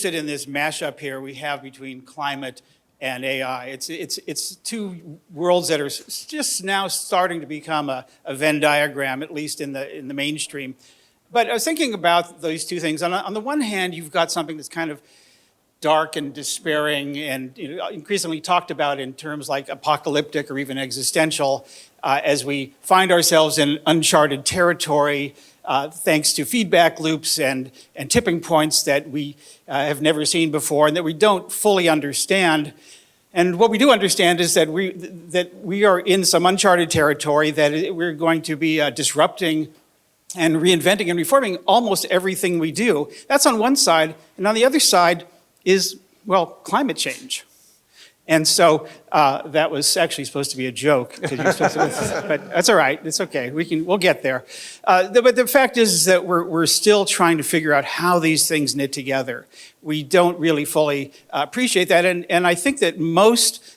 interested in this mashup here we have between climate and AI. It's two worlds that are just now starting to become a Venn diagram, at least in the mainstream. But I was thinking about those two things. On the one hand, you've got something that's kind of dark and despairing and increasingly talked about in terms like apocalyptic or even existential as we find ourselves in uncharted territory thanks to feedback loops and tipping points that we have never seen before and that we don't fully understand. And what we do understand is that we are in some uncharted territory, that we're going to be disrupting and reinventing and reforming almost everything we do. That's on one side. And on the other side is, well, climate change. And so that was actually supposed to be a joke, but that's all right. It's okay. We'll get there. But the fact is that we're still trying to figure out how these things knit together. We don't really fully appreciate that. And I think that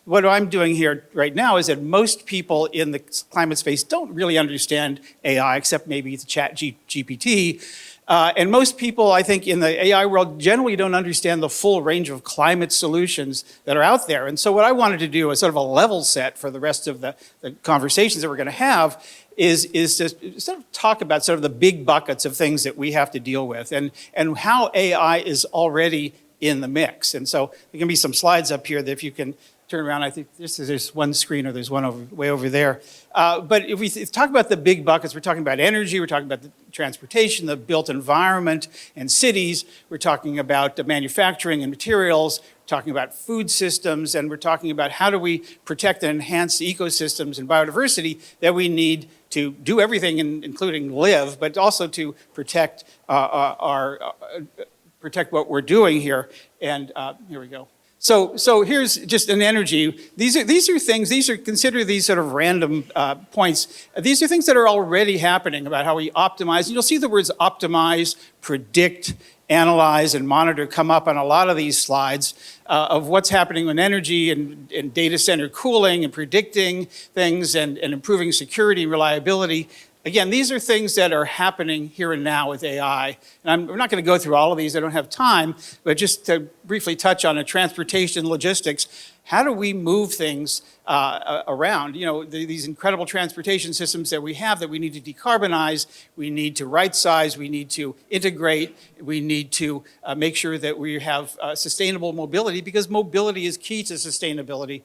what I'm doing here right now is that most people in the climate space don't really understand AI, except maybe the chat GPT. And most people, I think, in the AI world generally don't understand the full range of climate solutions that are out there. And so what I wanted to do as sort of a level set for the rest of the conversations that we're going to have is to sort of talk about sort of the big buckets of things that we have to deal with and how AI is already in the mix. And so there can be some slides up here that if you can turn around, I think there's one screen or there's one way over there. But if we talk about the big buckets, we're talking about energy, we're talking about the transportation, the built environment and cities, we're talking about manufacturing and materials, we're talking about food systems, and we're talking about how do we protect and enhance the ecosystems and biodiversity that we need to do everything, including live, but also to protect protect what we're doing here. And here we go. So here's just an energy. Consider these sort of random points. These are things that are already happening about how we optimize. You'll see the words optimize, predict, analyze, and monitor come up on a lot of these slides of what's happening in energy and data center cooling and predicting things and improving security and reliability. Again, these are things that are happening here and now with AI. And we're not going to go through all of these, I don't have time, but just to briefly touch on transportation, logistics, how do we move things around? These incredible transportation systems that we have that we need to decarbonize, we need to right-size, we need to integrate, we need to make sure that we have sustainable mobility, because mobility is key to sustainability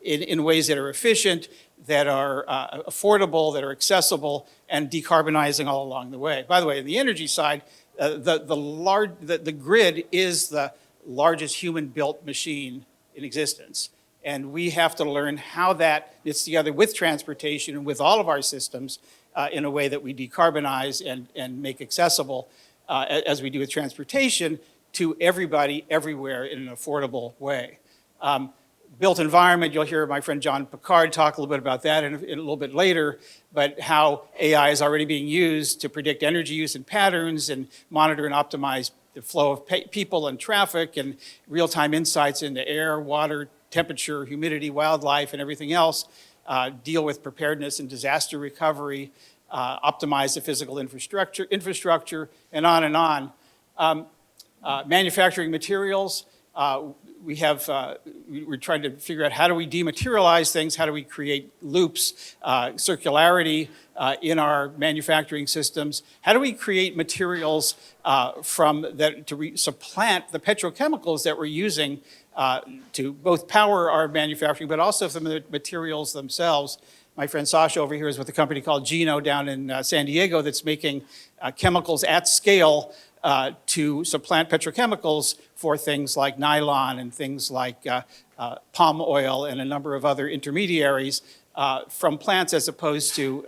in ways that are efficient, that are affordable, that are accessible, and decarbonizing all along the way. By the way, on the energy side, the grid is the largest human-built machine in existence. And we have to learn how that knits together with transportation and with all of our systems in a way that we decarbonize and make accessible, as we do with transportation, to everybody, everywhere in an affordable way. Built environment, you'll hear my friend John Picard talk a little bit about that in a little bit later, but how AI is already being used to predict energy use and patterns and monitor and optimize the flow of people and traffic and real-time insights into air, water, temperature, humidity, wildlife, and everything else, deal with preparedness and disaster recovery, optimize the physical infrastructure, and on and on. Manufacturing materials, we're trying to figure out how do we dematerialize things, how do we create loops, circularity in our manufacturing systems, how do we create materials to supplant the petrochemicals that we're using to both power our manufacturing, but also from the materials themselves. My friend Sasha over here is with a company called Geno down in San Diego that's making chemicals at scale to supplant petrochemicals for things like nylon and things like palm oil and a number of other intermediaries from plants, as opposed to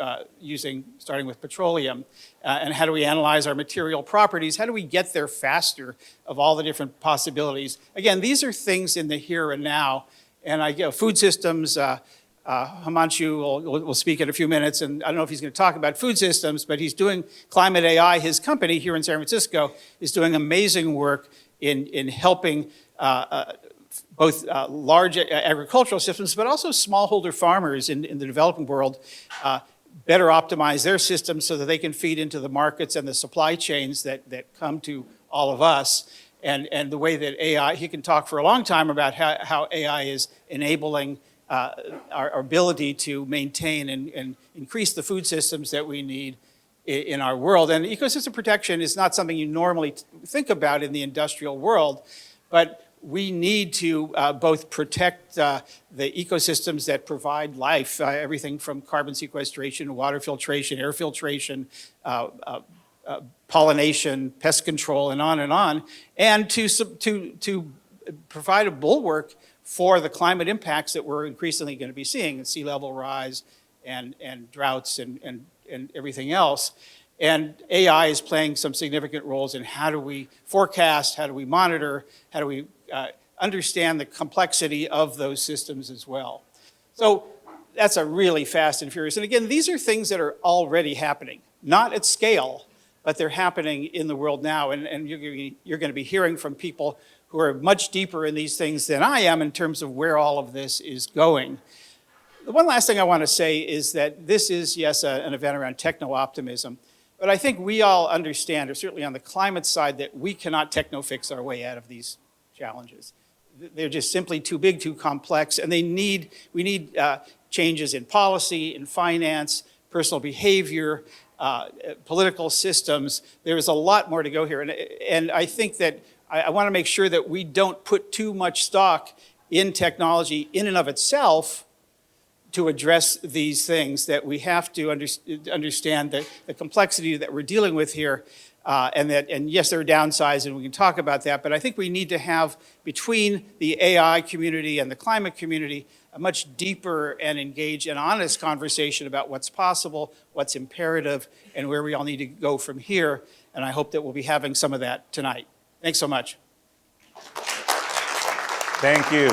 starting with petroleum. And how do we analyze our material properties? How do we get there faster of all the different possibilities? Again, these are things in the here and now. And food systems, Himanshu will speak in a few minutes, and I don't know if he's going to talk about food systems, but he's doing Climate AI. His company here in San Francisco is doing amazing work in helping both large agricultural systems, but also smallholder farmers in the developing world better optimize their systems so that they can feed into the markets and the supply chains that come to all of us. and the way that AI, he can talk for a long time about how AI is enabling our ability to maintain and increase the food systems that we need in our world. And ecosystem protection is not something you normally think about in the industrial world, but we need to both protect the ecosystems that provide life, everything from carbon sequestration, water filtration, air filtration, pollination, pest control, and on, and to provide a bulwark for the climate impacts that we're increasingly going to be seeing, sea level rise and droughts and everything else. And AI is playing some significant roles in how do we forecast, how do we monitor, how do we understand the complexity of those systems as well. So that's a really fast and furious. And again, these are things that are already happening, not at scale, but they're happening in the world now. And you're going to be hearing from people who are much deeper in these things than I am in terms of where all of this is going. The one last thing I want to say is that this is, yes, an event around techno-optimism, but I think we all understand, or certainly on the climate side, that we cannot techno-fix our way out of these challenges. They're just simply too big, too complex, and we need changes in policy, in finance, personal behavior, political systems. There is a lot more to go here, and I think that I want to make sure that we don't put too much stock in technology in and of itself to address these things, that we have to understand the complexity that we're dealing with here, and yes, there are downsides, and we can talk about that, but I think we need to have, between the AI community and the climate community, a much deeper and engaged and honest conversation about what's possible, what's imperative, and where we all need to go from here, and I hope that we'll be having some of that tonight. Thanks so much. Thank you.